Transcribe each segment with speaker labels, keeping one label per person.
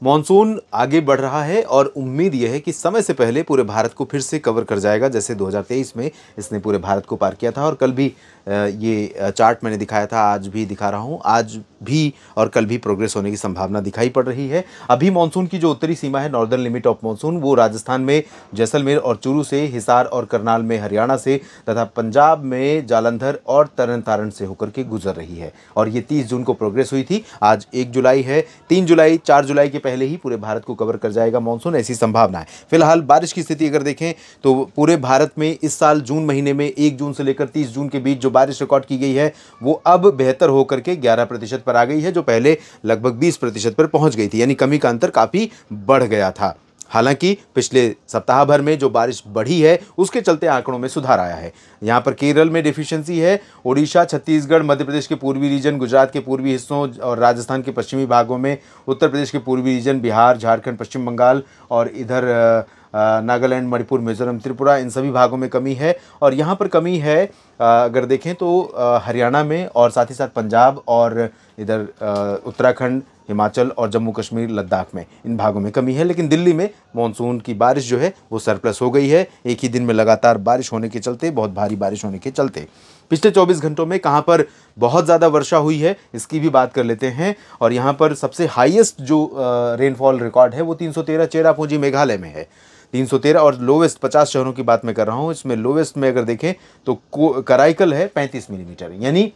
Speaker 1: Monsoon आगे बढ़ रहा है और उम्मीद यह है कि समय से पहले पूरे भारत को फिर से कवर कर जाएगा। जैसे 2023 में इसने पूरे भारत को पार किया था और कल भी ये चार्ट मैंने दिखाया था, आज भी दिखा रहा हूँ। आज भी और कल भी प्रोग्रेस होने की संभावना दिखाई पड़ रही है। अभी मॉनसून की जो उत्तरी सीमा है, नॉर्दर्न लिमिट ऑफ मॉनसून, वो राजस्थान में जैसलमेर और चूरू से, हिसार और करनाल में हरियाणा से तथा पंजाब में जालंधर और तरन तारण से होकर के गुजर रही है। और ये 30 जून को प्रोग्रेस हुई थी। आज 1 जुलाई है, 3 जुलाई 4 जुलाई के पहले ही पूरे भारत को कवर कर जाएगा मॉनसून, ऐसी संभावना है। फिलहाल बारिश की स्थिति अगर देखें तो पूरे भारत में इस साल जून महीने में 1 जून से लेकर 30 जून के बीच जो बारिश रिकॉर्ड की गई है वो अब बेहतर होकर के 11% पर आ गई है, जो पहले लगभग 20% पर पहुंच गई थी। यानी कमी का अंतर काफी बढ़ गया था। हालांकि पिछले सप्ताह भर में जो बारिश बढ़ी है उसके चलते आंकड़ों में सुधार आया है। यहाँ पर केरल में डेफिशिएंसी है, ओडिशा, छत्तीसगढ़, मध्य प्रदेश के पूर्वी रीजन, गुजरात के पूर्वी हिस्सों और राजस्थान के पश्चिमी भागों में, उत्तर प्रदेश के पूर्वी रीजन, बिहार, झारखंड, पश्चिम बंगाल और इधर नागालैंड, मणिपुर, मिजोरम, त्रिपुरा, इन सभी भागों में कमी है। और यहाँ पर कमी है अगर देखें तो हरियाणा में और साथ ही साथ पंजाब और इधर उत्तराखंड, हिमाचल और जम्मू कश्मीर, लद्दाख में, इन भागों में कमी है। लेकिन दिल्ली में मानसून की बारिश जो है वो सरप्लस हो गई है। एक ही दिन में लगातार बारिश होने के चलते, बहुत भारी बारिश होने के चलते पिछले 24 घंटों में कहां पर बहुत ज़्यादा वर्षा हुई है इसकी भी बात कर लेते हैं। और यहां पर सबसे हाईएस्ट जो रेनफॉल रिकॉर्ड है वो 313 चेरापूंजी मेघालय में है, 313। और लोवेस्ट 50 शहरों की बात मैं कर रहा हूं, इसमें लोवेस्ट में अगर देखें तो कराईकल है 35 मिलीमीटर। यानी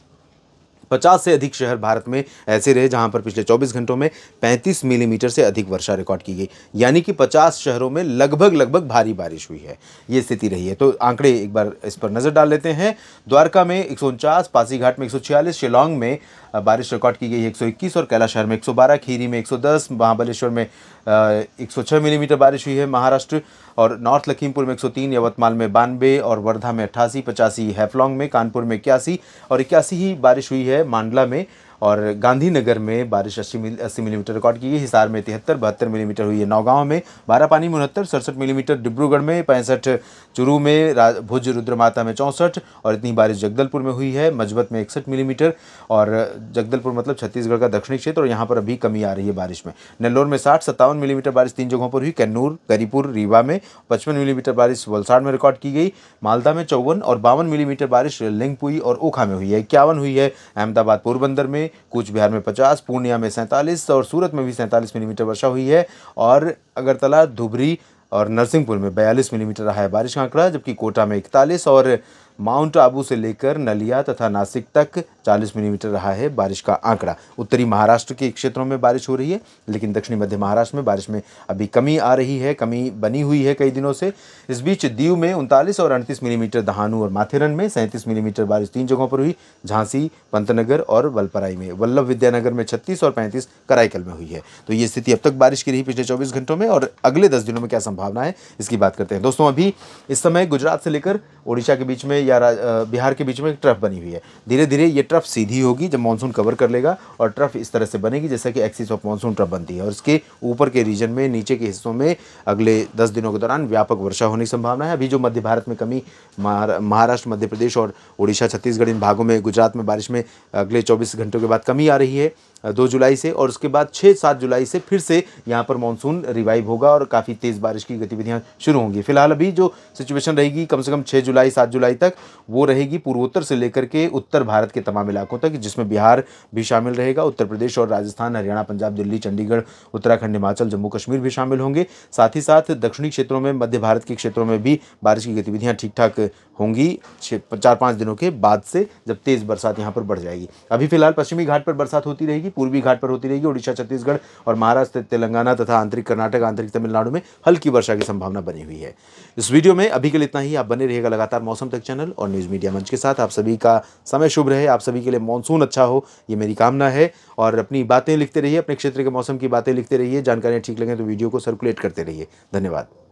Speaker 1: 50 से अधिक शहर भारत में ऐसे रहे जहां पर पिछले 24 घंटों में 35 मिलीमीटर से अधिक वर्षा रिकॉर्ड की गई। यानी कि 50 शहरों में लगभग भारी बारिश हुई है, ये स्थिति रही है। तो आंकड़े एक बार इस पर नजर डाल लेते हैं। द्वारका में 149, पासीघाट में 146, शिलोंग में बारिश रिकॉर्ड की गई है 121 और कैलाशहर में 112, खीरी में 110, महाबलेश्वर में 106 मिलीमीटर बारिश हुई है महाराष्ट्र, और नॉर्थ लखीमपुर में 103, यवतमाल में 92 और वर्धा में 88, 85 हैफलॉन्ग में, कानपुर में 81 और 81 ही बारिश हुई है मांडला में। और गांधीनगर में बारिश 80 मिलीमीटर रिकॉर्ड की गई। हिसार में 73, 72 मिलीमीटर हुई है नौगांव में, बारापानी में 69, 67 मिलीमीटर डिब्रूगढ़ में, 65 चूरू में, भुज रुद्रमाता में 64 और इतनी बारिश जगदलपुर में हुई है, मजबत में 61 मिलीमीटर। और जगदलपुर मतलब छत्तीसगढ़ का दक्षिणी क्षेत्र, और यहाँ पर अभी कमी आ रही है बारिश में। नेल्लोर में 60, 57 मिलीमीटर बारिश 3 जगहों पर हुई, कन्नूर, करीपुर, रीवा में 55 मिलीमीटर बारिश वलसाड़ में रिकॉर्ड की गई, मालदा में 54 और 52 मिलीमीटर बारिश लिंगपुई और ओखा में हुई है, 51 हुई है अहमदाबाद पोरबंदर में, कूच बिहार में 50, पूर्णिया में 47 और सूरत में भी 47 मिलीमीटर वर्षा हुई है। और अगरतला, धुबरी और नरसिंहपुर में 42 मिलीमीटर रहा है बारिश का आंकड़ा, जबकि कोटा में 41 और माउंट आबू से लेकर नलिया तथा नासिक तक 40 मिलीमीटर रहा है बारिश का आंकड़ा। उत्तरी महाराष्ट्र के क्षेत्रों में बारिश हो रही है, लेकिन दक्षिणी मध्य महाराष्ट्र में बारिश में अभी कमी आ रही है, कमी बनी हुई है कई दिनों से। इस बीच दीव में 39 और 38 मिलीमीटर, दहानू और माथेरन में 37 मिलीमीटर बारिश 3 जगहों पर हुई, झांसी, पंतनगर और वलपराई में, वल्लभ विद्यानगर में 36 और 35 कराईकल में हुई है। तो ये स्थिति अब तक बारिश की रही पिछले 24 घंटों में, और अगले 10 दिनों में क्या संभावना है इसकी बात करते हैं। दोस्तों, अभी इस समय गुजरात से लेकर ओडिशा के बीच में या बिहार के बीच में एक ट्रफ बनी हुई है। धीरे धीरे ये ट्रफ सीधी होगी जब मानसून कवर कर लेगा, और ट्रफ इस तरह से बनेगी जैसे कि एक्सिस ऑफ मानसून ट्रफ बनती है, और इसके ऊपर के रीजन में, नीचे के हिस्सों में अगले 10 दिनों के दौरान व्यापक वर्षा होने की संभावना है। अभी जो मध्य भारत में कमी, महाराष्ट्र, मध्य प्रदेश और ओडिशा, छत्तीसगढ़, इन भागों में, गुजरात में बारिश में अगले 24 घंटों के बाद कमी आ रही है 2 जुलाई से, और उसके बाद 6-7 जुलाई से फिर से यहाँ पर मानसून रिवाइव होगा और काफ़ी तेज़ बारिश की गतिविधियाँ शुरू होंगी। फिलहाल अभी जो सिचुएशन रहेगी कम से कम 6 जुलाई 7 जुलाई तक, वो रहेगी पूर्वोत्तर से लेकर के उत्तर भारत के तमाम इलाकों तक, जिसमें बिहार भी शामिल रहेगा, उत्तर प्रदेश और राजस्थान, हरियाणा, पंजाब, दिल्ली, चंडीगढ़, उत्तराखंड, हिमाचल, जम्मू कश्मीर भी शामिल होंगे। साथ ही साथ दक्षिणी क्षेत्रों में, मध्य भारत के क्षेत्रों में भी बारिश की गतिविधियाँ ठीक ठाक होंगी 4-5 दिनों के बाद से, जब तेज़ बरसात यहाँ पर बढ़ जाएगी। अभी फिलहाल पश्चिमी घाट पर बरसात होती रहेगी, पूर्वी घाट पर होती रहेगी, ओडिशा, छत्तीसगढ़ और महाराष्ट्र, तेलंगाना तथा आंतरिक कर्नाटक, आंतरिक तमिलनाडु में हल्की वर्षा की संभावना बनी हुई है। इस वीडियो में अभी के लिए इतना ही। आप बने रहिएगा लगातार मौसम तक चैनल और न्यूज़ मीडिया मंच के साथ। आप सभी का समय शुभ रहे, आप सभी के लिए मानसून अच्छा हो, ये मेरी कामना है। और अपनी बातें लिखते रहिए, अपने क्षेत्र के मौसम की बातें लिखते रहिए, जानकारियाँ ठीक लगें तो वीडियो को सर्कुलेट करते रहिए। धन्यवाद।